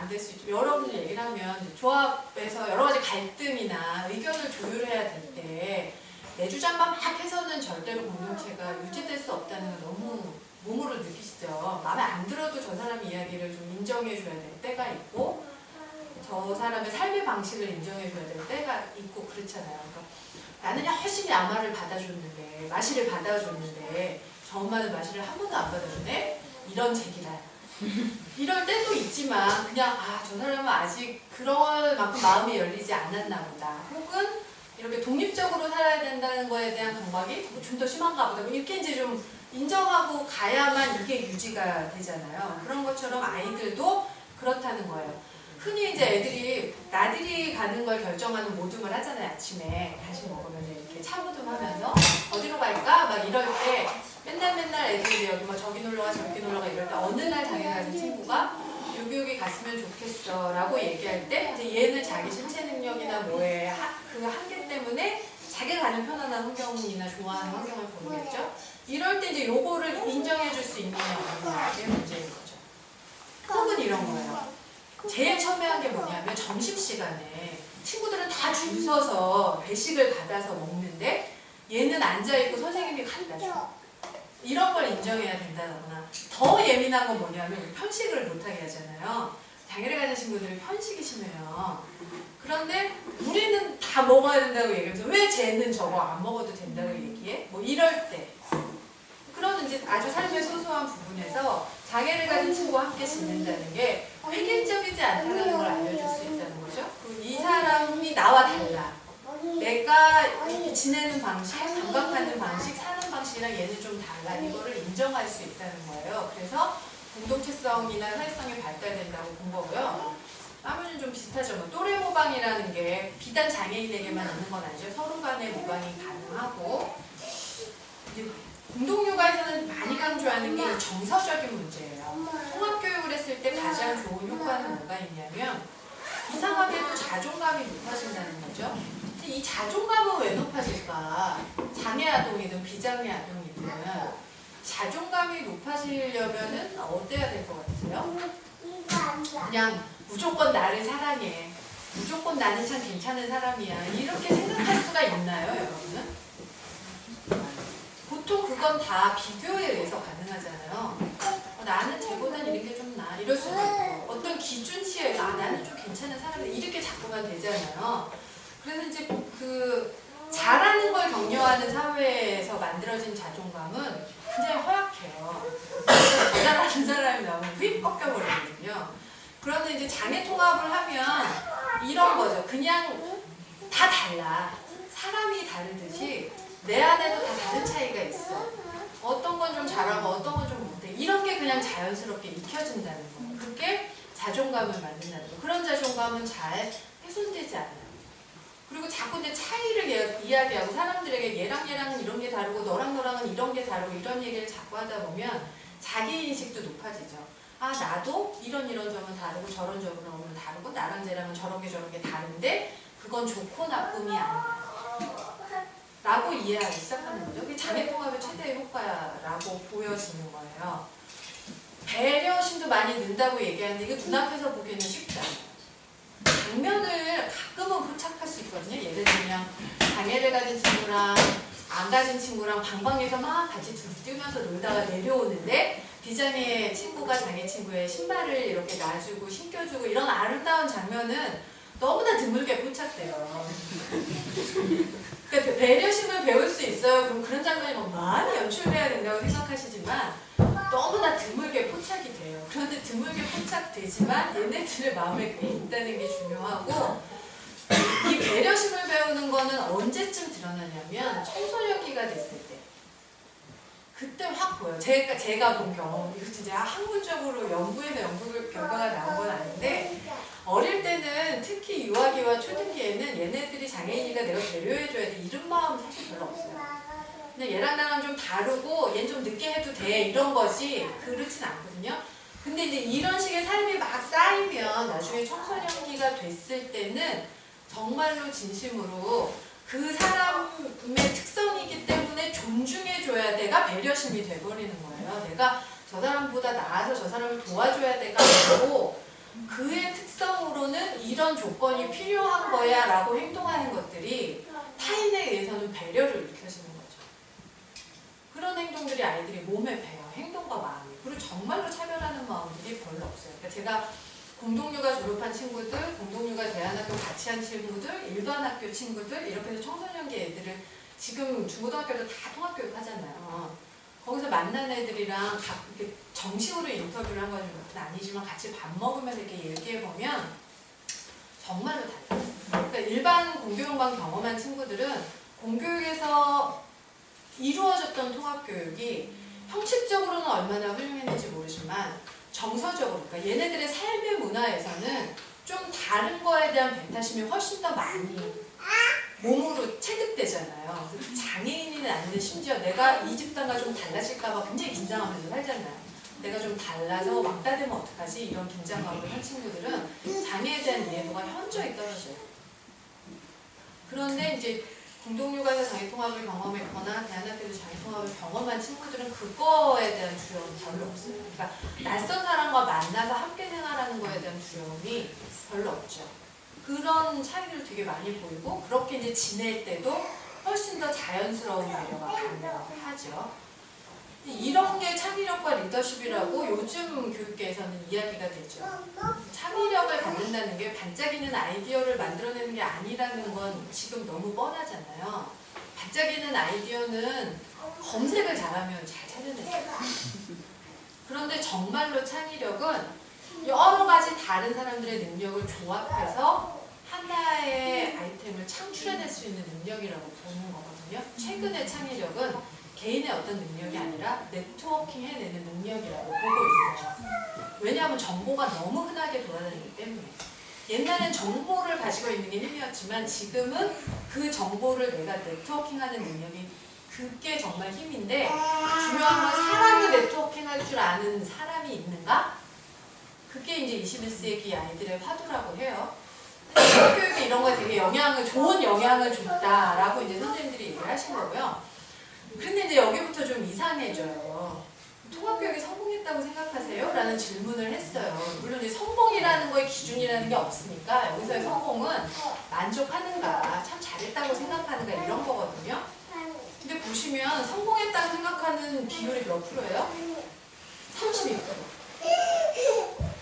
안 될 수 있죠. 여러분들 얘기를 하면 조합에서 여러 가지 갈등이나 의견을 조율해야 될 때 내 주장만 막 해서는 절대로 공동체가 유지될 수 없다는 걸 너무 몸으로 느끼시죠. 마음에 안 들어도 저 사람 이야기를 좀 인정해줘야 될 때가 있고 저 사람의 삶의 방식을 인정해줘야 될 때가 있고 그렇잖아요. 그러니까 나는 열심히 아마를 받아줬는데 마시를 받아줬는데 저 엄마는 마시를 한 번도 안 받아주네? 이런 제기랄. 이럴 때도 있지만 그냥 저 사람은 아직 그럴 만큼 마음이 열리지 않았나 보다. 혹은 이렇게 독립적으로 살아야 된다는 거에 대한 강박이 좀 더 심한가 보다. 이렇게 이제 좀 인정하고 가야만 이게 유지가 되잖아요. 그런 것처럼 아이들도 그렇다는 거예요. 흔히 이제 애들이 나들이 가는 걸 결정하는 모둠을 하잖아요. 아침에 간식 먹으면 이렇게 차모둠 하면서 어디로 갈까? 막 이럴 때 맨날 애들이 여기 뭐 저기 놀러가 저기 놀러가 이럴 때 어느 날 당에 가는 친구가 여기 갔으면 좋겠어 라고 얘기할 때 이제 얘는 자기 신체 능력이나 뭐에 그 한계 때문에 자기가 가는 편안한 환경이나 좋아하는 환경을 고르겠죠. 이럴 때 이제 요거를 인정해 줄 수 있느냐 없느냐의 문제인 거죠. 혹은 이런 거예요. 제일 첨예한 게 뭐냐면 점심시간에 친구들은 다 줄 서서 배식을 받아서 먹는데 얘는 앉아있고 선생님이 갖다 줘. 이런 걸 인정해야 된다거나 더 예민한 건 뭐냐면 편식을 못하게 하잖아요. 장애를 가진 친구들은 편식이 심해요. 그런데 우리는 다 먹어야 된다고 얘기하면서 왜 쟤는 저거 안 먹어도 된다고 얘기해? 뭐 이럴 때 그런 이제 아주 삶의 소소한 부분에서 장애를 가진 친구와 함께 지낸다는 게 획일적이지 않다는 걸 알려줄 수 있다는 거죠. 이 사람이 나와 달라. 내가 지내는 방식, 감각하는 방식, 사는 방식이랑 얘는 좀 달라. 이거를 인정할 수 있다는 거예요. 그래서 공동체성이나 사회성이 발달된다고 본 거고요. 나머지는 좀 비슷하죠. 뭐 또래 모방이라는 게 비단 장애인에게만 있는 건 아니죠. 서로 간의 모방이 가능하고 공동육아에서는 많이 강조하는 게 정서적인 문제예요. 통합교육을 했을 때 가장 좋은 효과는 뭐가 있냐면 이상하게도 자존감이 높아진다는 거죠. 이 자존감은 왜 높아질까? 장애 아동이든 비장애 아동이든 자존감이 높아지려면은 어때야 될 것 같으세요? 그냥 무조건 나를 사랑해. 무조건 나는 참 괜찮은 사람이야. 이렇게 생각할 수가 있나요, 여러분은? 보통 그건 다 비교에 의해서 가능하잖아요. 나는 쟤보단 이런 게 좀 나아. 이럴 수도 있고. 어떤 기준치에 의해서 나는 좀 괜찮은 사람이야. 이렇게 자꾸만 되잖아요. 그래서 이제 그 잘하는 걸 격려하는 사회에서 만들어진 자존감은 굉장히 허약해요. 더 잘하는 사람이 나오면 휙 꺾여버리거든요. 그런데 이제 장애 통합을 하면 이런 거죠. 그냥 다 달라. 사람이 다르듯이 내 안에도 다 다른 차이가 있어. 어떤 건 좀 잘하고 어떤 건 좀 못해. 이런 게 그냥 자연스럽게 익혀진다는 거예요. 그게 자존감을 만든다는 거예요. 그런 자존감은 잘 훼손되지 않아요. 그리고 자꾸 이제 차이를 이야기하고 사람들에게 얘랑 이런 게 다르고 너랑은 이런 게 다르고 이런 얘기를 자꾸 하다 보면 자기인식도 높아지죠. 나도 이런 점은 다르고 저런 점은 다르고 나랑 쟤랑은 저런 게 다른데 그건 좋고 나쁨이 아니다. 라고 이해하기 시작하는 거죠. 그게 장애통합의 최대의 효과라고 보여지는 거예요. 배려심도 많이 는다고 얘기하는데 이게 눈앞에서 보기에는 쉽지 않아요. 장면을 가끔은 포착할 수 있거든요. 예를 들면 장애를 가진 친구랑 안 가진 친구랑 방방에서 막 같이 뛰면서 놀다가 내려오는데 비장애 친구가 장애 친구의 신발을 이렇게 놔주고 신겨주고 이런 아름다운 장면은 너무나 드물게 포착돼요. 그러니까 배려심을 배울 수 있어요. 그럼 그런 장면이 막 많이 연출돼야 된다고 생각하시지만 너무나 드물게 포착이 돼요. 그런데 드물게 포착되지만 얘네들의 마음에 그게 있다는 게 중요하고 이 배려심을 배우는 거는 언제쯤 드러나냐면 청소년기가 됐을 때 그때 확 보여요. 제가 본 경험 이거 진짜 학문적으로 연구 결과가 나온 건 아닌데 어릴 때는 특히 유아기와 초등기에는 얘네들이 장애인이니까 내가 배려해줘야 돼 이런 마음 사실 별로 없어요. 근데 얘랑 나랑 좀 다르고 얘는 좀 늦게 해도 돼 이런 거지 그렇진 않거든요. 근데 이제 이런 식의 삶이 막 쌓이면 나중에 청소년기가 됐을 때는 정말로 진심으로 그 사람의 특성이기 때문에 존중해줘야 돼가 배려심이 돼버리는 거예요. 내가 저 사람보다 나아서 저 사람을 도와줘야 돼가 아니고 그의 이런 조건이 필요한 거야 라고 행동하는 것들이 타인에 의해서는 배려를 일으켜주는 거죠. 그런 행동들이 아이들이 몸에 배요. 행동과 마음이. 그리고 정말로 차별하는 마음들이 별로 없어요. 그러니까 제가 공동육아 졸업한 친구들, 공동육아 대안학교 같이 한 친구들, 일반 학교 친구들 이렇게 해서 청소년기 애들을 지금 중고등학교도 다 통합교육 하잖아요. 거기서 만난 애들이랑 이렇게 정식으로 인터뷰를 한 건 아니지만 같이 밥 먹으면서 이렇게 얘기해보면 정말로 달라요. 그러니까 일반 공교육만 경험한 친구들은 공교육에서 이루어졌던 통합교육이 형식적으로는 얼마나 훌륭했는지 모르지만 정서적으로, 그러니까 얘네들의 삶의 문화에서는 좀 다른 거에 대한 배타심이 훨씬 더 많이 몸으로 체득되잖아요. 장애인은 아닌데 심지어 내가 이 집단과 좀 달라질까봐 굉장히 긴장하면서 살잖아요. 내가 좀 달라서 왕따 되면 어떡하지? 이런 긴장감을 한 친구들은 장애에 대한 이해도가 현저히 떨어져요. 그런데 이제 공동육아에서 장애통합을 경험했거나 대안학교에서 장애통합을 경험한 친구들은 그거에 대한 두려움이 별로 없어요. 그러니까 낯선 사람과 만나서 함께 생활하는 거에 대한 두려움이 별로 없죠. 그런 차이를 되게 많이 보이고 그렇게 이제 지낼 때도 훨씬 더 자연스러운 배려가 가능하죠. 이런 게 창의력과 리더십이라고 요즘 교육계에서는 이야기가 되죠. 창의력을 갖는다는 게 반짝이는 아이디어를 만들어내는 게 아니라는 건 지금 너무 뻔하잖아요. 반짝이는 아이디어는 검색을 잘하면 잘 찾아내요. 그런데 정말로 창의력은 여러 가지 다른 사람들의 능력을 조합해서 하나의 아이템을 창출해낼 수 있는 능력이라고 보는 거거든요. 최근의 창의력은 개인의 어떤 능력이 아니라 네트워킹 해내는 능력이라고 보고 있어요. 왜냐하면 정보가 너무 흔하게 돌아다니기 때문에. 옛날엔 정보를 가지고 있는 게 힘이었지만 지금은 그 정보를 내가 네트워킹하는 능력이 그게 정말 힘인데 중요한 건 사람이 네트워킹할 줄 아는 사람이 있는가? 그게 이제 21세기 아이들의 화두라고 해요. 교육이 이런 거에 되게 좋은 영향을 줬다라고 이제 선생님들이 얘기를 하신 거고요. 근데 이제 여기부터 좀 이상해져요. 통합교육이 성공했다고 생각하세요? 라는 질문을 했어요. 물론 이제 성공이라는 거에 기준이라는 게 없으니까 여기서의 성공은 만족하는가, 참 잘했다고 생각하는가 이런 거거든요. 근데 보시면 성공했다고 생각하는 비율이 몇 프로예요? 32%.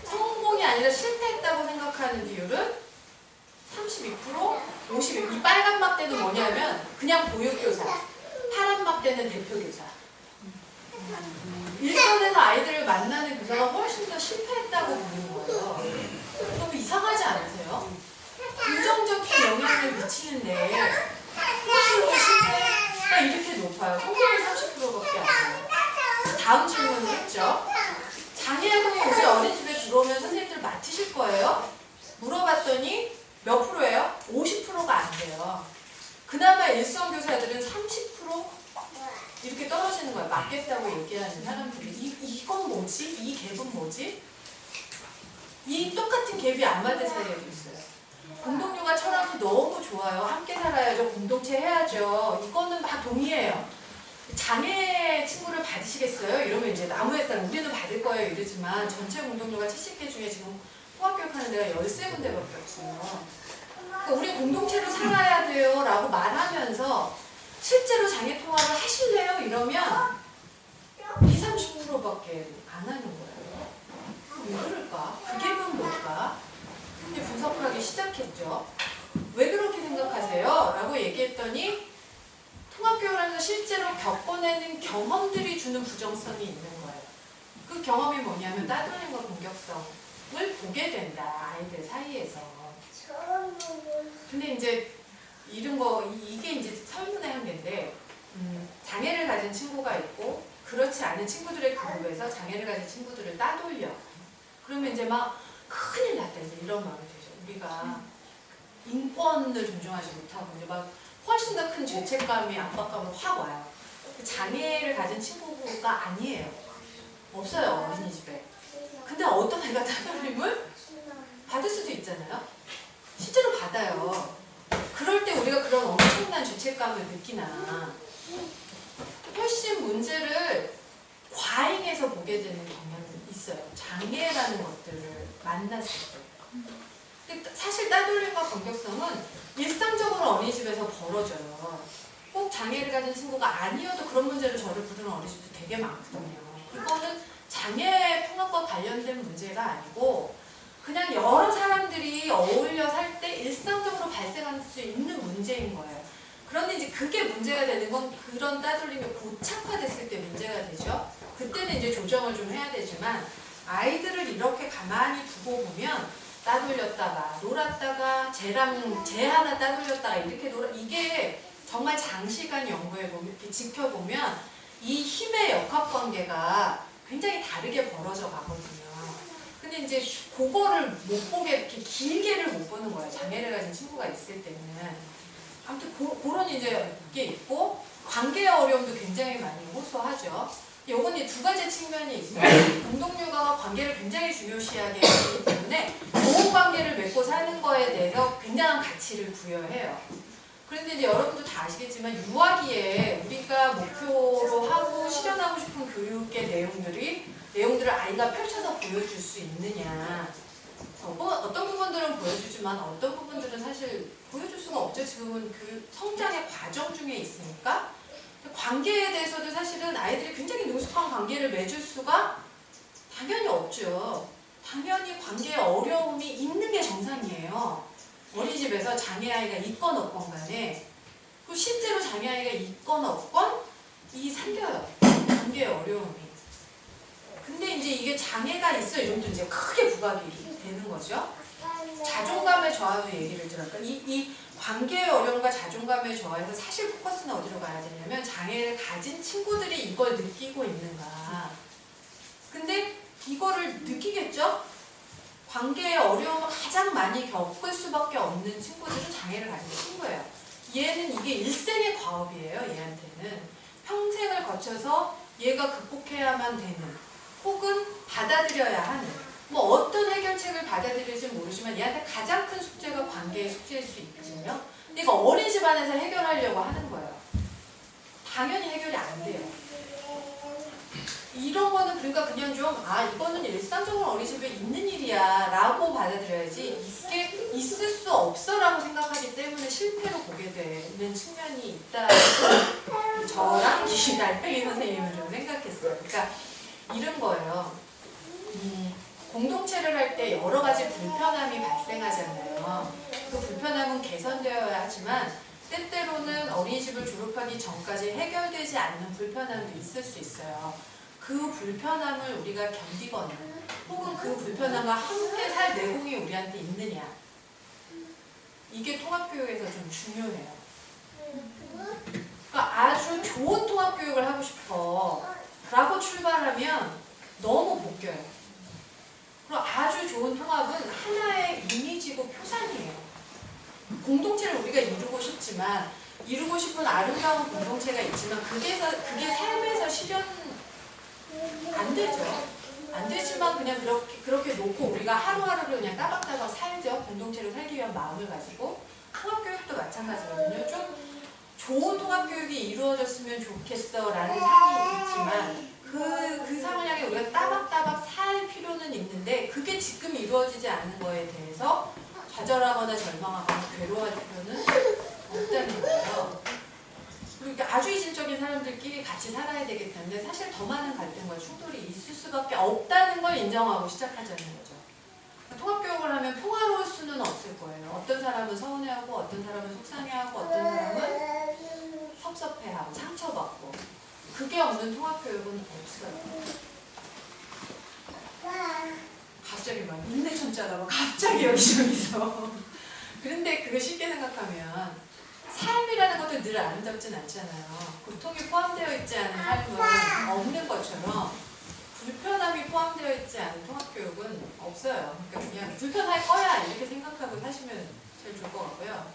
성공이 아니라 실패했다고 생각하는 비율은 32%, 52%. 이 빨간 막대는 뭐냐면 그냥 보육교사. 파란 막대는 대표교사. 일선에서 아이들을 만나는 교사가 훨씬 더 실패했다고 보는 거예요. 너무 이상하지 않으세요? 긍정적인 영향을 미치는데 실패가 이렇게 높아요. 성공이 30%밖에 안 돼요. 다음 질문을 했죠. 장애아동이 우리 어린이집에 들어오면 선생님들 맡으실 거예요? 물어봤더니 몇 프로예요? 50%가 안 돼요. 그나마 일선 교사들은 30% 이렇게 떨어지는 거예요. 맞겠다고 얘기하는 사람들이. 이건 뭐지? 이 갭은 뭐지? 이 똑같은 갭이 안 맞는 사이에도 있어요. 공동육아 철학이 너무 좋아요. 함께 살아야죠. 공동체 해야죠. 이거는 막 동의해요. 장애 친구를 받으시겠어요? 이러면 이제 나무의 사람 우리는 받을 거예요 이러지만 전체 공동육아 70개 중에 지금 통합교육하는 데가 13군데밖에 없어요. 그러니까 우리 공동체로 살아야 돼요 라고 말하면서 실제로 장애통합을 하실래요? 이러면 20-30%밖에 안 하는 거예요. 왜 그럴까? 그 갭은 뭘까? 이제 분석하기 시작했죠. 왜 그렇게 생각하세요? 라고 얘기했더니 통합교육을 하면서 실제로 겪어내는 경험들이 주는 부정성이 있는 거예요. 그 경험이 뭐냐면 따돌림과 공격성을 보게 된다. 아이들 사이에서. 근데 이제 이게 이제 설문의 한계인데 장애를 가진 친구가 있고 그렇지 않은 친구들의 그룹에서 장애를 가진 친구들을 따돌려. 그러면 이제 막 큰일 났다 이제 이런 마음이 되죠. 우리가 인권을 존중하지 못하고 이제 막 훨씬 더 큰 죄책감이 압박감으로 확 와요. 장애를 가진 친구가 아니에요. 없어요 어린이집에. 근데 어떤 애가 따돌림을 받을 수도 있잖아요. 실제로 받아요. 그럴 때 우리가 그런 엄청난 죄책감을 느끼나 훨씬 문제를 과잉해서 보게 되는 경향이 있어요. 장애라는 것들을 만났을 때. 근데 사실 따돌림과 공격성은 일상적으로 어린이집에서 벌어져요. 꼭 장애를 가진 친구가 아니어도 그런 문제로 저를 부르는 어린이집도 되게 많거든요. 이거는 장애 폭력과 관련된 문제가 아니고 그냥 여러 사람들이 어울려 살 때 일상적으로 발생할 수 있는 문제인 거예요. 그런데 이제 그게 문제가 되는 건 그런 따돌림이 고착화됐을 때 문제가 되죠. 그때는 이제 조정을 좀 해야 되지만 아이들을 이렇게 가만히 두고 보면 따돌렸다가 놀았다가 쟤 하나 따돌렸다가 이렇게 이게 정말 장시간 연구해보면 이렇게 지켜보면 이 힘의 역학관계가 굉장히 다르게 벌어져 가거든요. 근데 이제 그거를 못 보게 이렇게 길게를 못 보는 거예요. 장애를 가진 친구가 있을 때는. 아무튼 그런 이제 게 있고 관계의 어려움도 굉장히 많이 호소하죠. 요건 이제 두 가지 측면이 있어요. 공동육아가 관계를 굉장히 중요시하게 하기 때문에 좋은 관계를 맺고 사는 거에 대해서 굉장한 가치를 부여해요. 그런데 이제 여러분도 다 아시겠지만 유아기에 우리가 목표로 하고 실현하고 싶은 교육의 내용들을 아이가 펼쳐서 보여줄 수 있느냐. 어떤 부분들은 보여주지만 어떤 부분들은 사실 보여줄 수가 없죠. 지금은 그 성장의 과정 중에 있으니까. 관계에 대해서도 사실은 아이들이 굉장히 능숙한 관계를 맺을 수가 당연히 없죠. 당연히 관계에 어려움이 있는 게 정상이에요. 어린이집에서 장애아이가 있건 없건 간에 그 실제로 장애아이가 있건 없건 생겨요. 관계의 어려움이. 근데 이제 이게 장애가 있어야 좀 이제 크게 부각이 되는 거죠. 자존감의 저하도 얘기를 들었다. 이 관계의 어려움과 자존감의 저하에서 사실 포커스는 어디로 가야 되냐면 장애를 가진 친구들이 이걸 느끼고 있는가. 근데 이거를 느끼겠죠? 관계의 어려움을 가장 많이 겪을 수밖에 없는 친구들은 장애를 가진 친구예요. 얘는 이게 일생의 과업이에요. 얘한테는. 평생을 거쳐서 얘가 극복해야만 되는 혹은 받아들여야 하는 어떤 해결책을 받아들일지는 모르지만 얘한테 가장 큰 숙제가 관계의 숙제일 수 있거든요. 근데 이거 어린이집 안에서 해결하려고 하는 거예요. 당연히 해결이 안 돼요. 이런 거는 그러니까 그냥 좀 이거는 일상적으로 어린이집에 있는 일이야 라고 받아들여야지 이게 있을 수 없어 라고 생각하기 때문에 실패로 보게 되는 측면이 있다. 저랑 달팽이 선생님은 좀 생각했어요. 그러니까 이런 거예요. 공동체를 할 때 여러 가지 불편함이 발생하잖아요. 그 불편함은 개선되어야 하지만 때때로는 어린이집을 졸업하기 전까지 해결되지 않는 불편함도 있을 수 있어요. 그 불편함을 우리가 견디거나 혹은 그 불편함과 함께 살 내공이 우리한테 있느냐. 이게 통합교육에서 좀 중요해요. 그러니까 아주 좋은 통합교육을 하고 싶어 라고 출발하면 너무 못 껴요. 그리고 아주 좋은 통합은 하나의 이미지고 표상이에요. 공동체를 우리가 이루고 싶지만 이루고 싶은 아름다운 공동체가 있지만 그게 삶에서 실현 안 되죠. 안 되지만 그냥 그렇게 놓고 우리가 하루하루를 그냥 따박따박 살죠. 공동체를 살기 위한 마음을 가지고. 통합교육도 마찬가지거든요. 좀 좋은 통합교육이 이루어졌으면 좋겠어라는 상이 있지만 그 상을 향해 우리가 따박따박 살 필요는 있는데 그게 지금 이루어지지 않는 거에 대해서 좌절하거나 절망하거나 괴로워할 필요는 없다는 거예요. 그리고 아주 이질적인 사람들끼리 같이 살아야 되기 때문에 사실 더 많은 갈등과 충돌이 있을 수밖에 없다는 걸 인정하고 시작하자는 거죠. 통합교육을 하면 평화로울 수는 없을 거예요. 어떤 사람은 서운해하고 어떤 사람은 속상해하고 어떤 사람은 섭섭해하고 상처받고 그게 없는 통합교육은 없어요. 갑자기 막 인내천자가 갑자기 여기저기서 그런데 그거 쉽게 생각하면 삶이라는 것도 늘 아름답진 않잖아요. 고통이 포함되어 있지 않은 삶은 없는 것처럼 불편함이 포함되어 있지 않은 통합교육은 없어요. 그러니까 그냥 불편할 거야 이렇게 생각하고 사시면 제일 좋을 것 같고요.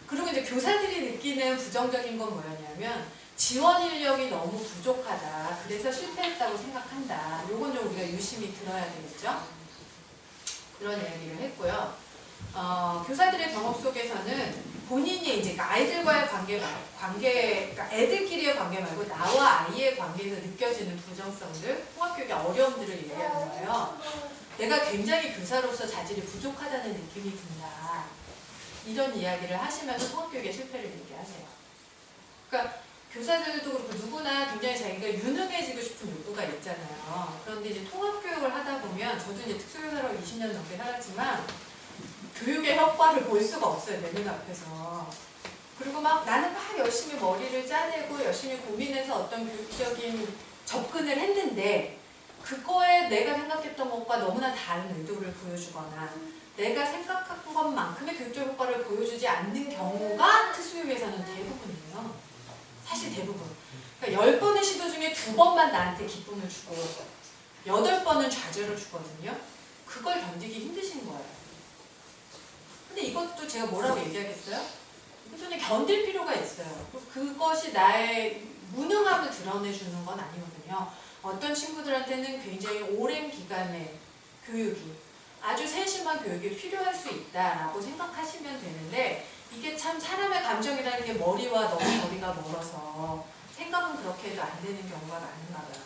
그리고 이제 교사들이 느끼는 부정적인 건 뭐였냐면 지원 인력이 너무 부족하다. 그래서 실패했다고 생각한다. 요건 좀 우리가 유심히 들어야 되겠죠. 그런 이야기를 했고요. 교사들의 경험 속에서는 본인이 이제 아이들과의 그러니까 애들끼리의 관계 말고 나와 아이의 관계에서 느껴지는 부정성들, 통합교육의 어려움들을 얘기하는 거예요. 내가 굉장히 교사로서 자질이 부족하다는 느낌이 든다. 이런 이야기를 하시면서 통합교육의 실패를 얘기하세요. 그러니까 교사들도 그렇고 누구나 굉장히 자기가 유능해지고 싶은 욕구가 있잖아요. 그런데 이제 통합교육을 하다 보면 저도 이제 특수교사로 20년 넘게 살았지만 교육의 효과를 볼 수가 없어요. 내 눈앞에서. 그리고 막 나는 막 열심히 머리를 짜내고 열심히 고민해서 어떤 교육적인 접근을 했는데 그거에 내가 생각했던 것과 너무나 다른 의도를 보여주거나 내가 생각한 것만큼의 교육적 효과를 보여주지 않는 경우가 특수교육에서는 대부분이에요. 사실 대부분. 그러니까 10번의 시도 중에 2번만 나한테 기쁨을 주고 8번은 좌절을 주거든요. 그걸 견디기 힘드신 거예요. 근데 이것도 제가 뭐라고 얘기하겠어요? 이것도 견딜 필요가 있어요. 그것이 나의 무능함을 드러내주는 건 아니거든요. 어떤 친구들한테는 굉장히 오랜 기간의 교육이 아주 세심한 교육이 필요할 수 있다라고 생각하시면 되는데 이게 참 사람의 감정이라는 게 머리와 너무 거리가 멀어서 생각은 그렇게 해도 안 되는 경우가 많은가 봐요.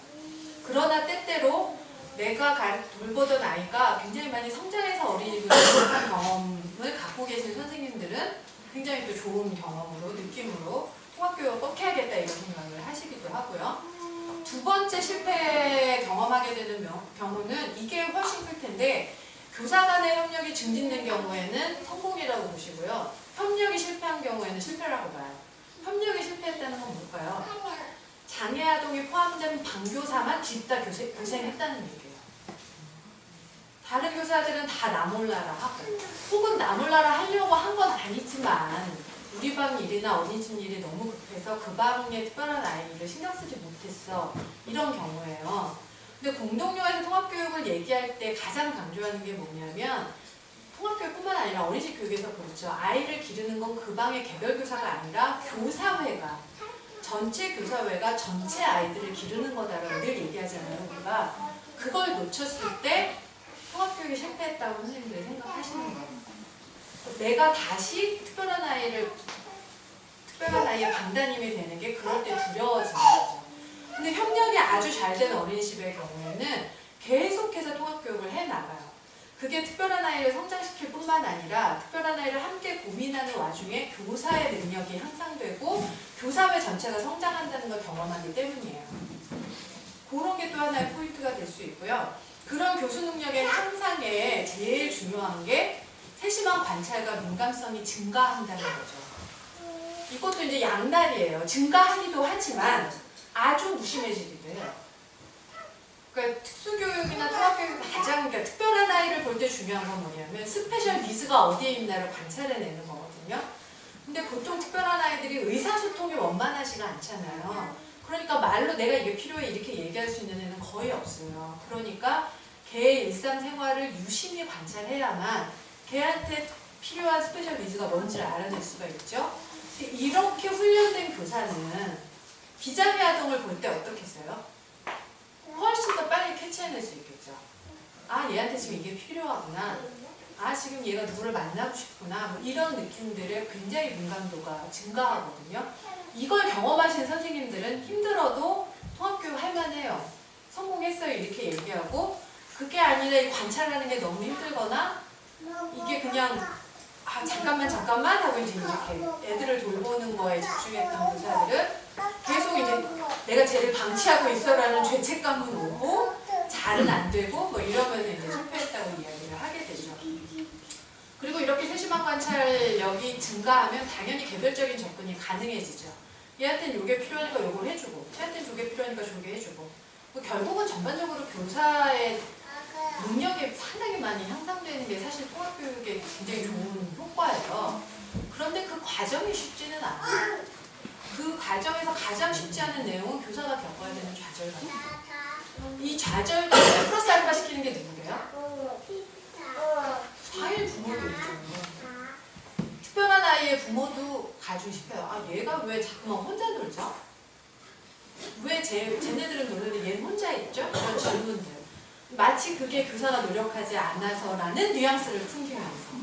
그러나 때때로 내가 돌보던 아이가 굉장히 많이 성장해서 어린이집을 졸업한 경험을 갖고 계신 선생님들은 굉장히 또 좋은 경험으로 느낌으로 통합교육을 꼭 해야겠다 이런 생각을 하시기도 하고요. 두 번째 실패 경험하게 되는 경우는 이게 훨씬 클 텐데 교사 간의 협력이 증진된 경우에는 성공이라고 보시고요. 협력이 실패한 경우에는 실패라고 봐요. 협력이 실패했다는 건 뭘까요? 장애아동이 포함된 반교사만 뒤따 교생했다는 얘기예요. 다른 교사들은 다 나 몰라라 하고 혹은 나 몰라라 하려고 한 건 아니지만 우리 방 일이나 어린이집 일이 너무 급해서 그 방에 특별한 아이를 신경 쓰지 못했어. 이런 경우예요. 근데 공동요에서 통합교육을 얘기할 때 가장 강조하는 게 뭐냐면 통합교육뿐만 아니라 어린이집 교육에서 그렇죠. 아이를 기르는 건 그 방의 개별교사가 아니라 교사회가 전체 교사회가 전체 아이들을 기르는 거다라고 늘 얘기하잖아요. 우리가 그걸 놓쳤을 때 통합교육이 실패했다고 선생님들이 생각하시는 거예요. 내가 다시 특별한 아이의 강다님이 되는 게 그럴 때 두려워지는 거죠. 근데 협력이 아주 잘 된 어린이집의 경우에는 계속해서 통합교육을 해나가요. 그게 특별한 아이를 성장시킬 뿐만 아니라 특별한 아이를 함께 고민하는 와중에 교사의 능력이 향상되고 교사회 전체가 성장한다는 걸 경험하기 때문이에요. 그런 게 또 하나의 포인트가 될 수 있고요. 그런 교수 능력의 향상에 제일 중요한 게 세심한 관찰과 민감성이 증가한다는 거죠. 이것도 이제 양날이에요. 증가하기도 하지만 아주 무심해지기도 해요. 그러니까 특수교육이나 통합교육 가장 그러니까 특별한 아이를 볼 때 중요한 건 뭐냐면 스페셜 니즈가 어디에 있나를 관찰해내는 거거든요. 근데 보통 특별한 아이들이 의사소통이 원만하지가 않잖아요. 그러니까 말로 내가 이게 필요해 이렇게 얘기할 수 있는 애는 거의 없어요. 그러니까 걔의 일상생활을 유심히 관찰해야만 걔한테 필요한 스페셜 니즈가 뭔지를 알아낼 수가 있죠. 이렇게 훈련된 교사는 비장애 아동을 볼 때 어떻겠어요? 훨씬 더 빨리 캐치해낼 수 있겠죠. 아, 얘한테 지금 이게 필요하구나. 아, 지금 얘가 누구를 만나고 싶구나. 뭐 이런 느낌들의 굉장히 민감도가 증가하거든요. 이걸 경험하신 선생님들은 힘들어도 통합교육 할만해요. 성공했어요. 이렇게 얘기하고 그게 아니라 이 관찰하는 게 너무 힘들거나 이게 그냥 잠깐만 하고 이제 이렇게 애들을 돌보는 거에 집중했던 교사들은 계속 이제 내가 쟤를 방치하고 있어라는 죄책감은 오고 잘은 안 되고 뭐 이러면 이제 실패했다고 이야기를 하게 되죠. 그리고 이렇게 세심한 관찰력이 증가하면 당연히 개별적인 접근이 가능해지죠. 얘한테는 이게 필요하니까 이걸 해주고 쟤한테는 저게 필요하니까 저게 해주고 뭐 결국은 전반적으로 교사의 능력이 상당히 많이 향상되는 게 사실 통합교육의 굉장히 좋은 효과예요. 그런데 그 과정이 쉽지는 않아요. 그 과정에서 가장 쉽지 않은 내용은 교사가 겪어야 되는 좌절감이에요. 이 좌절감을 플러스 알파 시키는 게 누구예요? 사회 부모들이죠. 특별한 아이의 부모도 가지고 싶어요. 아, 얘가 왜 자꾸만 혼자 놀죠? 왜 쟤네들은 노는데 얘는 혼자 있죠? 이런 질문들. 마치 그게 교사가 노력하지 않아서라는 뉘앙스를 풍기면서.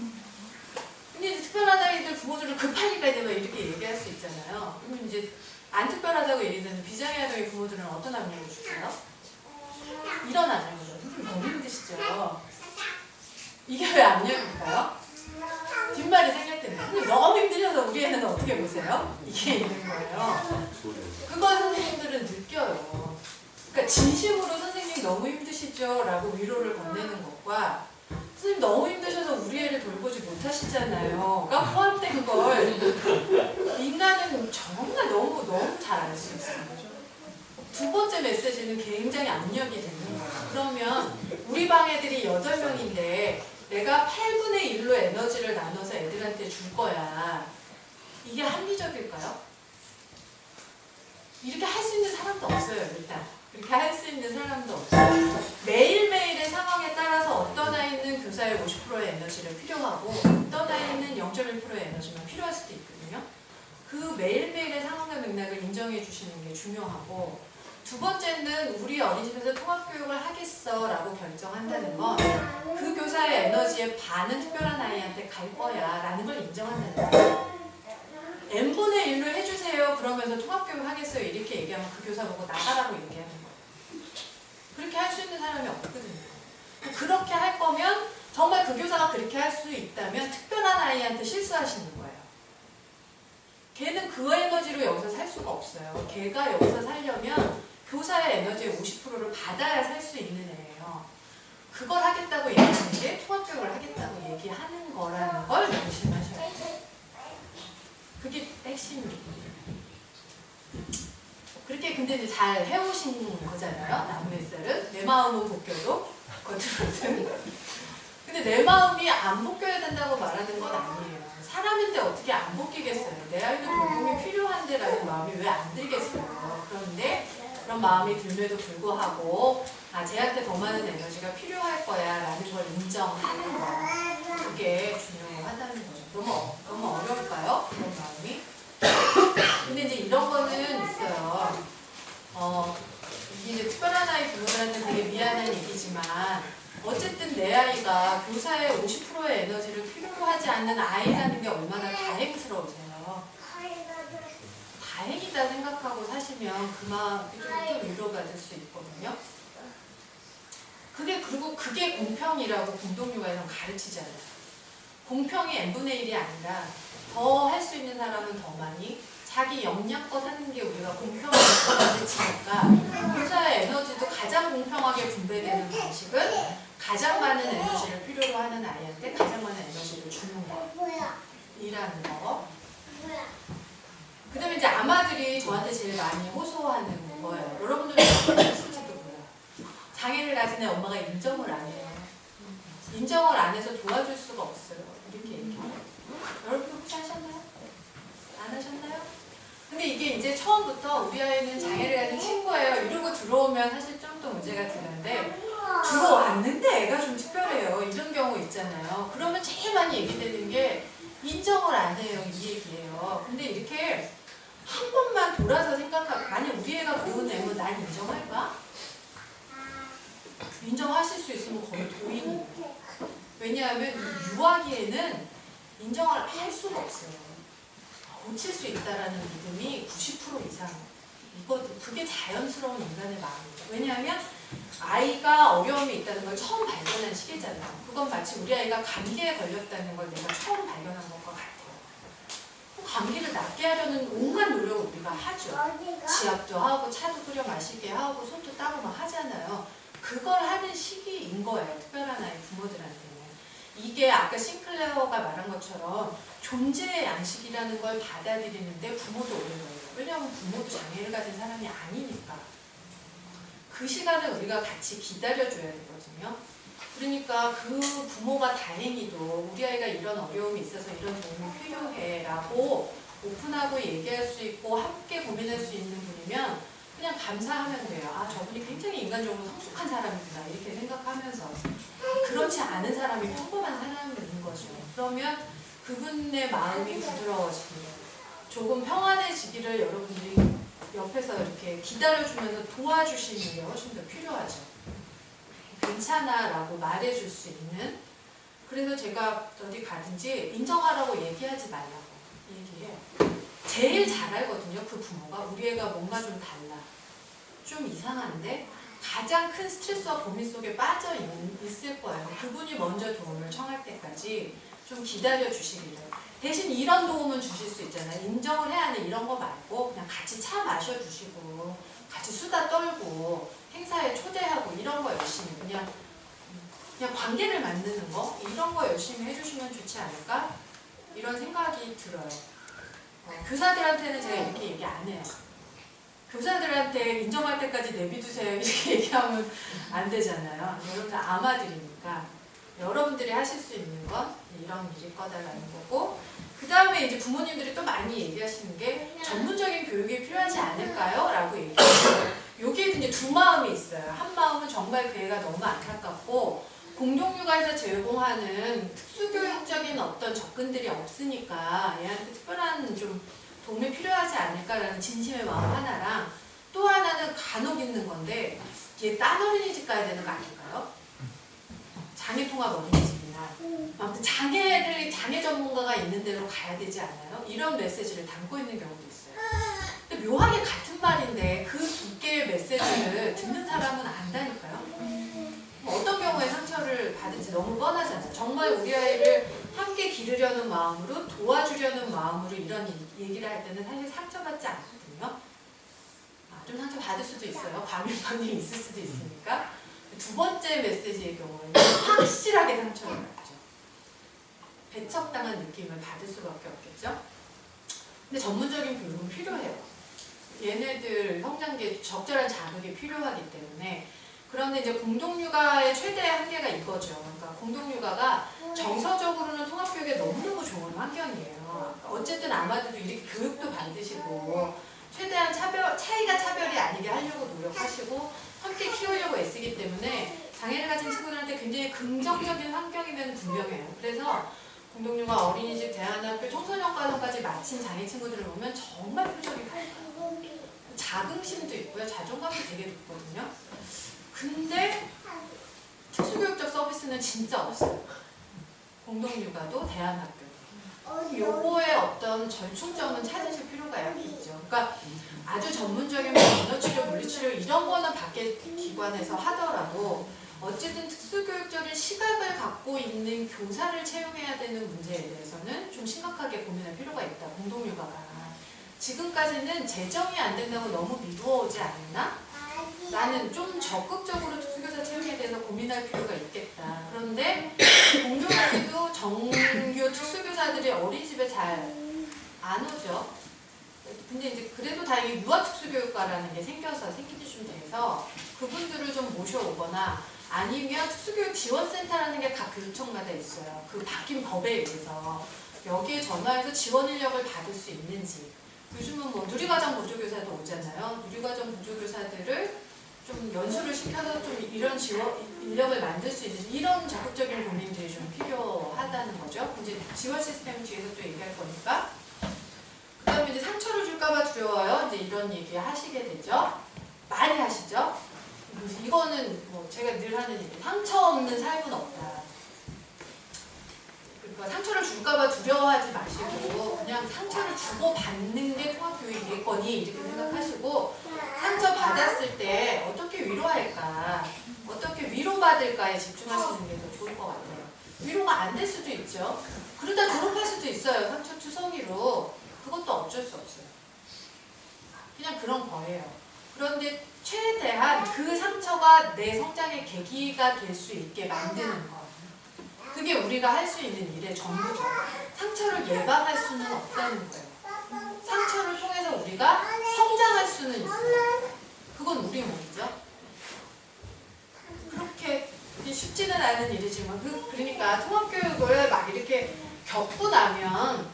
근데 이제 특별한 아이들 부모들은 급하니까 이제 막 이렇게 얘기할 수 있잖아요. 그러면 이제 안 특별하다고 얘기되는 비장애 아동의 부모들은 어떤 압력을 줄까요? 이런 압력을 줘요. 선생님 너무 힘드시죠? 이게 왜 압력일까요? 뒷말이 생겼대요. 근데 너무 힘드셔서 우리 애는 어떻게 보세요? 이게 있는 거예요. 그걸 선생님들은 느껴요. 그러니까 진심으로 선생님 너무 힘드시죠? 라고 위로를 건네는 것과 선생님 너무 힘드셔서 우리 애를 돌보지 못하시잖아요.가 포함된 걸 인간은 정말 너무 잘 알 수 있어요. 두 번째 메시지는 굉장히 압력이 되는 거예요. 그러면 우리 방 애들이 8명인데 내가 8분의 1로 에너지를 나눠서 애들한테 줄 거야. 이게 합리적일까요? 이렇게 할 수 있는 사람도 없어요, 일단. 그렇게 할 수 있는 사람도 없어요. 매일매일의 상황에 따라서 어떤 아이는 교사의 50%의 에너지를 필요하고 어떤 아이는 0.1%의 에너지만 필요할 수도 있거든요. 그 매일매일의 상황과 맥락을 인정해 주시는 게 중요하고 두 번째는 우리 어린이집에서 통합교육을 하겠어 라고 결정한다는 건 그 교사의 에너지의 반은 특별한 아이한테 갈 거야 라는 걸 인정한다는 거예요. n분의 1로 해주세요 그러면서 통합교육 하겠어요 이렇게 얘기하면 그 교사 보고 나가라고 얘기하는 거예요. 그렇게 할 수 있는 사람이 없거든요. 그렇게 할 거면 정말 그 교사가 그렇게 할 수 있다면 특별한 아이한테 실수하시는 거예요. 걔는 그 에너지로 여기서 살 수가 없어요. 걔가 여기서 살려면 교사의 에너지의 50%를 받아야 살 수 있는 애예요. 그걸 하겠다고 얘기하는 게 통합교육을 하겠다고 얘기하는 거라는 걸 명심하셔야 돼요. 그게 핵심이에요. 그렇게 근데 이제 잘 해오신 거잖아요. 나무의 쌀은 내 마음은 벗겨도 겉으로는. 근데 내 마음이 안 벗겨야 된다고 말하는 건 아니에요. 사람인데 어떻게 안 벗기겠어요. 내 아이도 돌봄이 필요한데 라는 마음이 왜 안 들겠어요. 그런데 그런 마음이 들면도 불구하고 쟤한테 더 많은 에너지가 필요할 거야 라는 걸 인정하는 거. 그게 중요하다는 거죠. 너무 어려울까요? 그런 마음이? 근데 이제 이런 거는 있어요. 이게 이제 특별한 아이 부모들한테 되게 미안한 얘기지만 어쨌든 내 아이가 교사의 50%의 에너지를 필요로 하지 않는 아이라는 게 얼마나 다행스러우세요. 다행이다 생각하고 사시면 그 마음이 좀 위로받을 수 있거든요. 그리고 그게 공평이라고 공동육아에서 가르치잖아요. 공평이 n분의 1이 아니라 더 할 수 있는 사람은 더 많이 자기 역량껏 하는 게 우리가 공평하게 가르치니까 교사의 에너지도 가장 공평하게 분배되는 방식은 가장 많은 에너지를 필요로 하는 아이한테 가장 많은 에너지를 주는 거이라는 거. 그 다음에 이제 아마들이 저한테 제일 많이 호소하는 거예요. 여러분들은 있을지도 몰라요. 장애를 가진 애 엄마가 인정을 안 해요. 인정을 안 해서 도와줄 수가 없어요. 이렇게 얘기해요. 여러분 혹시 하셨나요? 안 하셨나요? 근데 이게 이제 처음부터 우리 아이는 장애를 가진 친구예요. 이러고 들어오면 사실 좀 더 문제가 되는데 들어왔는데 애가 좀 특별해요. 이런 경우 있잖아요. 그러면 제일 많이 얘기되는 게 인정을 안 해요. 이 얘기예요. 근데 이렇게 한 번만 돌아서 생각하고 만약 우리 애가 그런 애면 난 인정할까? 인정하실 수 있으면 거의 도인이에요. 왜냐하면 유아기에는 인정을 할 수가 없어요. 고칠 수 있다라는 믿음이 90% 이상. 그게 자연스러운 인간의 마음이에요. 왜냐하면 아이가 어려움이 있다는 걸 처음 발견한 시기잖아요. 그건 마치 우리 아이가 감기에 걸렸다는 걸 내가 처음 발견한 것과 같아요. 감기를 낫게 하려는 온갖 노력을 우리가 하죠. 지압도 하고 차도 끓여 마시게 하고 손도 따고 막 하잖아요. 그걸 하는 시기인 거예요. 특별한 아이 부모들한테는. 이게 아까 싱클레어가 말한 것처럼 존재의 양식이라는 걸 받아들이는데 부모도 어려워요. 왜냐하면 부모도 장애를 가진 사람이 아니니까. 그 시간을 우리가 같이 기다려줘야 되거든요. 그러니까 그 부모가 다행히도 우리 아이가 이런 어려움이 있어서 이런 도움이 필요해 라고 오픈하고 얘기할 수 있고 함께 고민할 수 있는 분이면 그냥 감사하면 돼요. 저분이 굉장히 인간적으로 성숙한 사람이구나 이렇게 생각하면서. 그렇지 않은 사람이 평범한 사람인 거죠. 그러면 그분의 마음이 부드러워지고 조금 평안해지기를 여러분들이 옆에서 이렇게 기다려주면서 도와주시는 게 훨씬 더 필요하죠. 괜찮아 라고 말해줄 수 있는. 그래서 제가 어디 가든지 인정하라고 얘기하지 말라고 얘기해요. 제일 잘 알거든요. 그 부모가 우리 애가 뭔가 좀 달라, 좀 이상한데 가장 큰 스트레스와 고민 속에 빠져 있을 거예요. 그분이 먼저 도움을 청할 때까지 좀 기다려 주시기를. 대신 이런 도움은 주실 수 있잖아요. 인정을 해야 하는 이런 거 말고 그냥 같이 차 마셔주시고 같이 수다 떨고 행사에 초대하고 이런 거 열심히 그냥 관계를 만드는 거 이런 거 열심히 해주시면 좋지 않을까? 이런 생각이 들어요. 교사들한테는 제가 이렇게 얘기 안 해요. 교사들한테 인정할 때까지 내비두세요 이렇게 얘기하면 안 되잖아요. 여러분들 아마들이니까 여러분들이 하실 수 있는 건 이런 일일 거다라는 거고, 그 다음에 이제 부모님들이 또 많이 얘기하시는 게 전문적인 교육이 필요하지 않을까요? 라고 얘기해요. 여기에도 이제 두 마음이 있어요. 한 마음은 정말 그 애가 너무 안타깝고 공동육아에서 제공하는 특수교육적인 어떤 접근들이 없으니까 얘한테 특별한 좀 도움이 필요하지 않을까라는 진심의 마음 하나랑, 또 하나는 간혹 있는 건데 얘 딴 어린이집 가야 되는 거 아닐까요? 장애통합 어린이집이나 아무튼 장애 전문가가 있는 데로 가야 되지 않아요? 이런 메시지를 담고 있는 경우도 있어요. 근데 묘하게 같은 말인데 그 두 개의 메시지를 듣는 사람은 안다니까요. 어떤 경우에 상처를 받을지 너무 뻔하잖아요. 정말 우리 아이를 함께 기르려는 마음으로 도와주려는 마음으로 이런 얘기를 할 때는 사실 상처받지 않거든요. 좀 상처받을 수도 있어요. 과민반응이 있을 수도 있으니까. 두 번째 메시지의 경우에는 확실하게 상처를 받죠. 배척당한 느낌을 받을 수밖에 없겠죠. 근데 전문적인 교육은 필요해요. 얘네들 성장기에 적절한 자극이 필요하기 때문에. 그런데 이제 공동육아의 최대 한계가 이거죠. 그러니까 공동육아가 정서적으로는 통합교육에 너무너무 좋은 환경이에요. 어쨌든 아마도 이렇게 교육도 받으시고 최대한 차이가 차별이 아니게 하려고 노력하시고 함께 키우려고 애쓰기 때문에 장애를 가진 친구들한테 굉장히 긍정적인 환경이면 분명해요. 그래서 공동육아, 어린이집, 대안학교, 청소년과정까지 마친 장애 친구들을 보면 정말 표정이 밝아요. 자긍심도 있고요. 자존감도 되게 높거든요. 근데 특수교육적 서비스는 진짜 없어요. 공동육아도 대안학교도. 요거의 어떤 절충점은 찾으실 필요가 있죠. 그러니까 아주 전문적인 언어치료, 물리치료 이런 거는 밖에 기관에서 하더라도 어쨌든 특수교육적인 시각을 갖고 있는 교사를 채용해야 되는 문제에 대해서는 좀 심각하게 고민할 필요가 있다. 공동육아가. 지금까지는 재정이 안 된다고 너무 미루어오지 않았나? 나는 좀 적극적으로 특수교사 채용에 대해서 고민할 필요가 있겠다. 그런데 공교육에도 정규 특수교사들이 어린이집에 잘 안 오죠. 근데 이제 그래도 다행히 유아특수교육과라는 게 생기지 좀 돼서 그분들을 좀 모셔오거나 아니면 특수교육 지원센터라는 게 각 교육청마다 있어요. 그 바뀐 법에 의해서 여기에 전화해서 지원 인력을 받을 수 있는지. 요즘은 뭐 누리과정 보조교사도 오잖아요. 누리과정 보조교사들을 좀 연수를 시켜서 좀 이런 지원 인력을 만들 수 있는 이런 적극적인 고민들이 좀 필요하다는 거죠. 이제 지원 시스템 뒤에서 또 얘기할 거니까. 그다음에 이제 상처를 줄까봐 두려워요. 이제 이런 얘기 하시게 되죠. 많이 하시죠. 이거는 뭐 제가 늘 하는 얘기. 상처 없는 삶은 없다. 그러니까 상처를 줄까봐 두려워하지 마시고 그냥 상처를 주고 받는 게 통합교육이겠거니 이렇게 생각하시고 상처 받았을 때 어떻게 위로할까, 어떻게 위로받을까에 집중하시는 게 더 좋을 것 같아요. 위로가 안 될 수도 있죠. 그러다 졸업할 수도 있어요. 상처투성이로. 그것도 어쩔 수 없어요. 그냥 그런 거예요. 그런데 최대한 그 상처가 내 성장의 계기가 될 수 있게 만드는 거. 그게 우리가 할 수 있는 일의 전부죠. 상처를 예방할 수는 없다는 거예요. 상처를 통해서 우리가 성장할 수는 있어요. 그건 우리 몸이죠. 그렇게 쉽지는 않은 일이지만 그러니까 통합교육을 막 이렇게 겪고 나면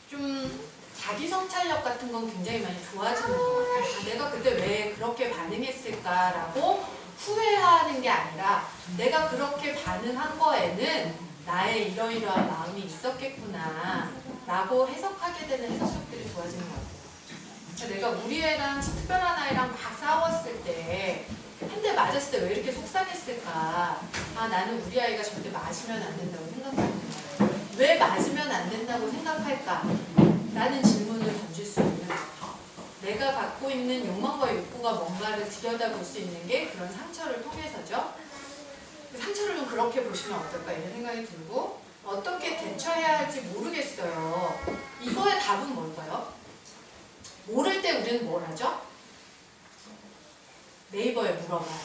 좀 자기 성찰력 같은 건 굉장히 많이 좋아지는 것 같아요. 내가 그때 왜 그렇게 반응했을까라고 후회하는 게 아니라 내가 그렇게 반응한 거에는 나의 이러이러한 마음이 있었겠구나 라고 해석하게 되는 해석력들이 좋아지는 것 같아요. 그러니까 내가 우리 애랑 특별한 아이랑 막 싸웠을 때 한 대 맞았을 때 왜 이렇게 속상했을까. 나는 우리 아이가 절대 맞으면 안 된다고 생각하는데 왜 맞으면 안 된다고 생각할까 라는 질문을 던질 수 있는 거죠. 내가 내가 갖고 있는 욕망과 욕구가 뭔가를 들여다볼 수 있는 게 그런 상처를 통해서죠. 상처를 좀 그렇게 보시면 어떨까 이런 생각이 들고, 어떻게 대처해야 할지 모르겠어요. 이거의 답은 뭘까요? 모를 때 우리는 뭘 하죠? 네이버에 물어봐요.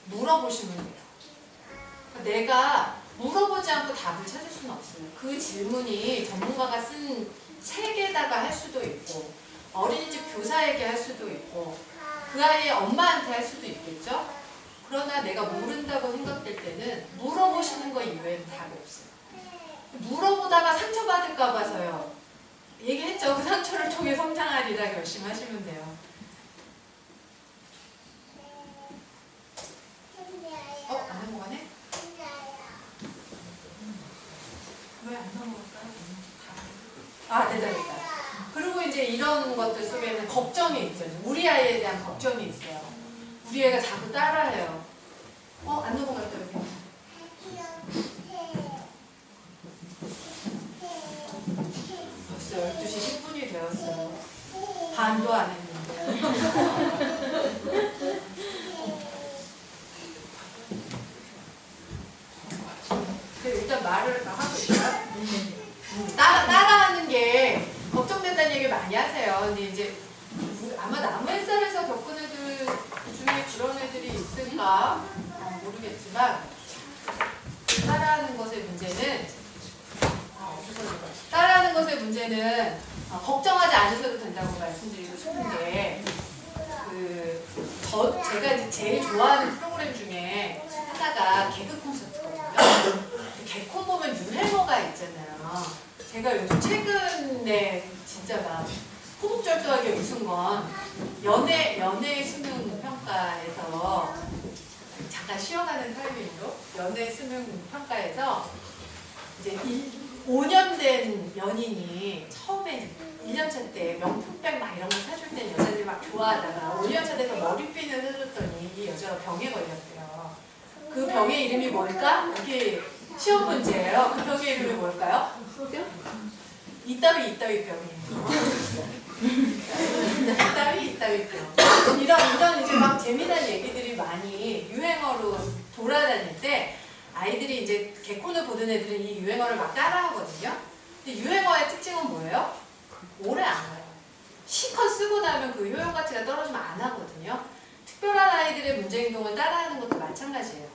물어보시면 돼요. 내가 물어보지 않고 답을 찾을 수는 없어요. 그 질문이 전문가가 쓴 책에다가 할 수도 있고, 어린이집 교사에게 할 수도 있고, 그 아이의 엄마한테 할 수도 있겠죠? 그러나 내가 모른다고 생각될 때는 물어보시는 거 이외에는 답이 없어요. 물어보다가 상처받을까 봐서요. 얘기했죠. 그 상처를 통해 성장하리라 결심하시면 돼요. 안 넘어가네? 왜 안 넘어갈까? 됐다. 그리고 이제 이런 것들 속에는 걱정이 있죠. 우리 아이에 대한 걱정이 있어요. 우리 애가 자꾸 따라해요. 안 넘어갔다, 여기. 벌써 12시 10분이 되었어요. 반도 안 했는데. 일단 말을 하고 있어요. 따라하는 게 걱정된다는 얘기 많이 하세요. 근데 이제 아마 나무 햇살에서 겪은 애들 중에 그런 애들이 있을까 모르겠지만, 따라하는 것의 문제는 걱정하지 않으셔도 된다고 말씀드리고 싶은 게, 제가 이제 제일 좋아하는 프로그램 중에 하나가 개그 콘서트거든요. 개콘 보면 유행어가 있잖아요. 제가 요즘 최근에 진짜 막 호흡절도하게 웃은 건 연애 수능 평가에서, 잠깐 쉬어가는 타이밍으로 연애 수능 평가에서 이제 5년 된 연인이 처음에 1년차 때 명품백 막 이런 거 사줄 때 여자들이 막 좋아하다가 5년차 돼서 머리핀을 해줬더니 이 여자가 병에 걸렸대요. 그 병의 이름이 뭘까? 이게 시험 문제예요. 그 병의 이름이 뭘까요? 이따위 병이에요. 이따위 병. 이런 이제 막 재미난 얘기들이 많이 유행어로 돌아다닐 때, 아이들이 이제 개콘을 보던 애들은 이 유행어를 막 따라하거든요. 근데 유행어의 특징은 뭐예요? 오래 안 가요. 실컷 쓰고 나면 그 효용 가치가 떨어지면 안 하거든요. 특별한 아이들의 문제 행동을 따라하는 것도 마찬가지예요.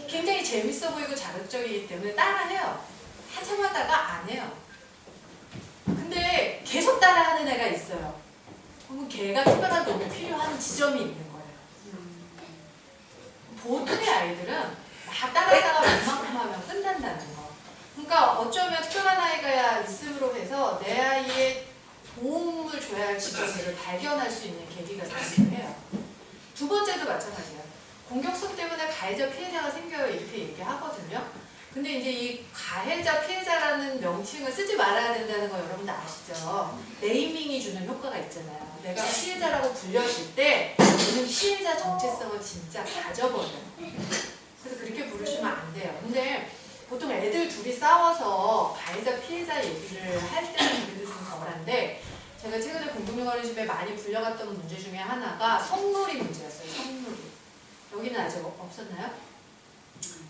굉장히 재밌어 보이고 자극적이기 때문에 따라해요. 한참 하다가 안 해요. 근데 계속 따라하는 애가 있어요. 그러면 걔가 특별한 도움이 필요한 지점이 있는 거예요. 보통의 아이들은 막 따라하다가 웬만큼 하면 끝난다는 거. 그러니까 어쩌면 특별한 아이가 있음으로 해서 내 아이의 도움을 줘야 할 지점을 발견할 수 있는 계기가 되기도 해요. 두 번째도 마찬가지예요. 공격성 때문에 가해자 피해자가 생겨요, 이렇게 얘기하거든요. 근데 이제 이 가해자 피해자라는 명칭을 쓰지 말아야 된다는 거 여러분들 아시죠? 네이밍이 주는 효과가 있잖아요. 내가 피해자라고 불렸을 때 우리는 피해자 정체성을 진짜 가져버려요. 그래서 그렇게 부르시면 안 돼요. 근데 보통 애들 둘이 싸워서 가해자 피해자 얘기를 할 때는 그래도 좀 덜한데, 제가 최근에 공동육아어린이집에 많이 불려갔던 문제 중에 하나가 성놀이 문제였어요. 성놀이. 여기는 아직 없었나요?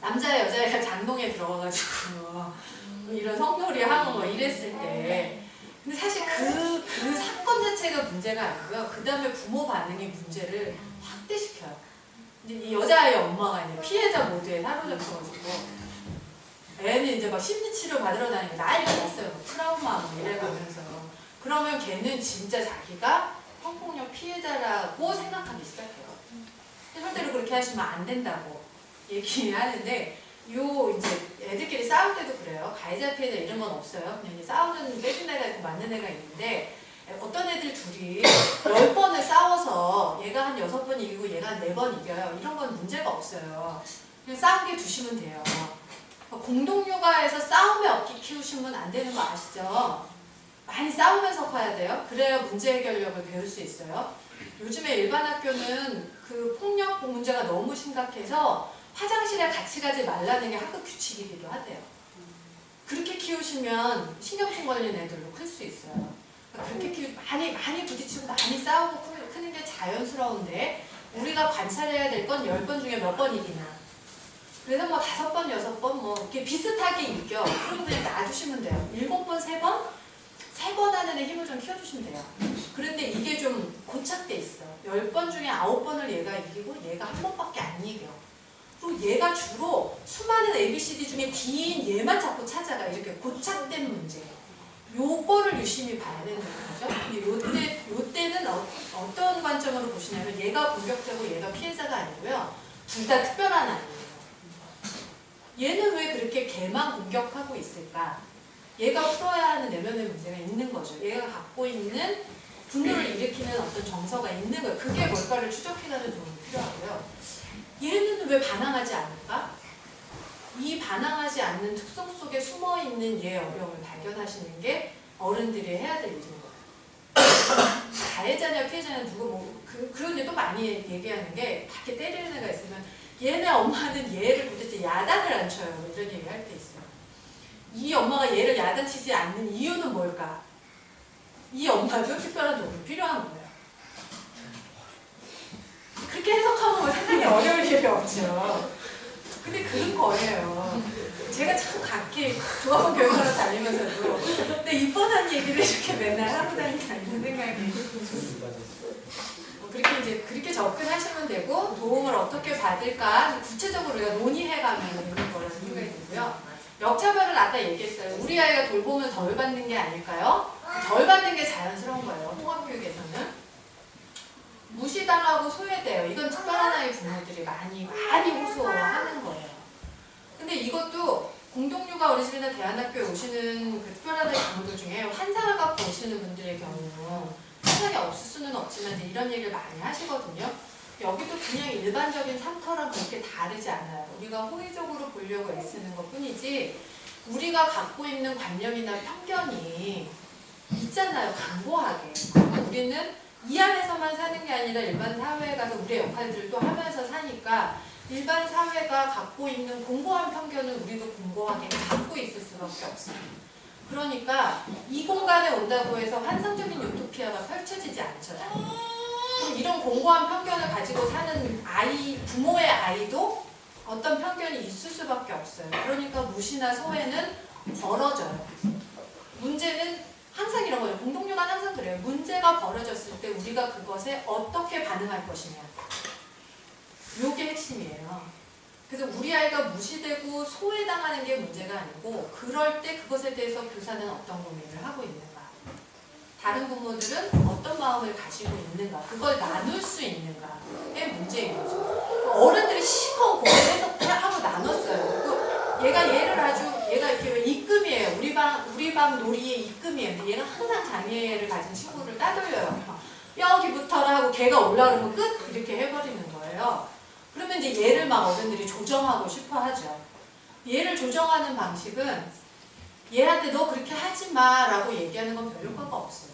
남자 여자애가 장롱에 들어가가지고 이런 성놀이 하고 뭐 이랬을 때, 근데 사실 그 사건 자체가 문제가 아니고요. 그 다음에 부모 반응이 문제를 확대시켜요. 이제 이 여자아이의 엄마가 이제 피해자 모드에 사로잡혀가지고 애는 이제 막 심리치료 받으러 다니고 난리가 났어요. 트라우마 뭐 이래가면서. 그러면 걔는 진짜 자기가 성폭력 피해자라고 생각하기 시작해요. 절대로 그렇게 하시면 안 된다고 얘기하는데, 이제 애들끼리 싸울 때도 그래요. 가해자 피해자 이런 건 없어요. 그냥 싸우는 빼준 애가 있고 맞는 애가 있는데, 어떤 애들 둘이 10번을 싸워서 얘가 한 6번 이기고 얘가 한 4번 이겨요. 이런 건 문제가 없어요. 그냥 싸우게 두시면 돼요. 공동육아에서 싸움의 어깨 키우시면 안 되는 거 아시죠? 많이 싸우면서 커야 돼요. 그래야 문제 해결력을 배울 수 있어요. 요즘에 일반 학교는 그 폭력 문제가 너무 심각해서 화장실에 같이 가지 말라는 게 학급 규칙이기도 하대요. 그렇게 키우시면 신경통 걸린 애들로 클 수 있어요. 그렇게 키우지 많이 부딪히고 많이 싸우고 크는 게 자연스러운데 우리가 관찰해야 될 건 10번 중에 몇 번 이기나. 그래서 뭐 5번, 6번 뭐 이렇게 비슷하게 이겨. 그럼 그냥 놔두시면 돼요. 7번, 3번? 3번 하는 애 힘을 좀 키워주시면 돼요. 그런데 이게 좀 고착돼 있어. 10번 중에 9번을 얘가 이기고 얘가 한 번밖에 안 이겨. 그리고 얘가 주로 수많은 ABCD 중에 D인 얘만 자꾸 찾아가. 이렇게 고착된 문제. 요거를 유심히 봐야 되는 거죠. 근데 요때는 어떤 관점으로 보시냐면 얘가 공격되고 얘가 피해자가 아니고요. 둘 다 특별한 아이예요. 얘는 왜 그렇게 걔만 공격하고 있을까? 얘가 풀어야 하는 내면의 문제가 있는 거죠. 얘가 갖고 있는 분노를 일으키는 어떤 정서가 있는 거예요. 그게 뭘까를 추적해가는 도움이 필요하고요. 얘는 왜 반항하지 않을까? 이 반항하지 않는 특성 속에 숨어있는 얘의 어려움을 발견하시는 게 어른들이 해야 될 일인 거예요. 가해자냐 피해자냐 누구 그런 얘도 많이 얘기하는 게 밖에 때리는 애가 있으면 얘네 엄마는 얘를 도대체 야단을 안 쳐요. 이런 얘기 할 때 있어요. 이 엄마가 얘를 야단치지 않는 이유는 뭘까? 이 엄마도 특별한 도움이 필요한 거예요. 그렇게 해석하면 뭐 상당히 어려울 일이 없죠. 근데 그런 거예요. 제가 참 각기 조합원 교육하러 다니면서도 근데 이번한 얘기를 이렇게 맨날 하고 다니까 이런 생각이 그렇게 접근하시면 되고 도움을 어떻게 받을까 구체적으로 우리가 논의해가면 되는 거라는 생각이 들고요. 역차별은 아까 얘기했어요. 우리 아이가 돌보면 덜 받는 게 아닐까요? 덜 받는 게 자연스러운 거예요. 통합교육에서는. 무시당하고 소외돼요. 이건 특별한 아이 부모들이 많이 호소하는 거예요. 근데 이것도 공동육아 어린이집이나 대안학교에 오시는 그 특별한 아이 부모들 중에 환상을 갖고 오시는 분들의 경우 환상이 없을 수는 없지만 이제 이런 얘기를 많이 하시거든요. 여기도 그냥 일반적인 산터랑 그렇게 다르지 않아요. 우리가 호의적으로 보려고 애쓰는 것 뿐이지 우리가 갖고 있는 관념이나 편견이 있잖아요. 강고하게. 우리는 이 안에서만 사는 게 아니라 일반 사회에 가서 우리의 역할들도 하면서 사니까 일반 사회가 갖고 있는 공고한 편견은 우리도 공고하게 갖고 있을 수밖에 없어요. 그러니까 이 공간에 온다고 해서 환상적인 유토피아가 펼쳐지지 않죠. 이런 공고한 편견을 가지고 사는 부모의 아이도 어떤 편견이 있을 수밖에 없어요. 그러니까 무시나 소외는 벌어져요. 문제는 항상 이런 거예요. 공동육아는 항상 그래요. 문제가 벌어졌을 때 우리가 그것에 어떻게 반응할 것이냐. 이게 핵심이에요. 그래서 우리 아이가 무시되고 소외당하는 게 문제가 아니고 그럴 때 그것에 대해서 교사는 어떤 고민을 하고 있는가. 다른 부모들은 어떤 마음을 가지고 있는가. 그걸 나눌 수 있는가의 문제인 거죠. 어른들이 시커 고민해서 그냥 하고 나눴어요. 얘가 이렇게 입금이에요. 우리 방 놀이의 입금이에요. 근데 얘가 항상 장애를 가진 친구를 따돌려요. 여기부터라 하고 걔가 올라오면 끝 이렇게 해버리는 거예요. 그러면 이제 얘를 막 어른들이 조정하고 싶어 하죠. 얘를 조정하는 방식은 얘한테 너 그렇게 하지 마 라고 얘기하는 건 별 효과가 없어요.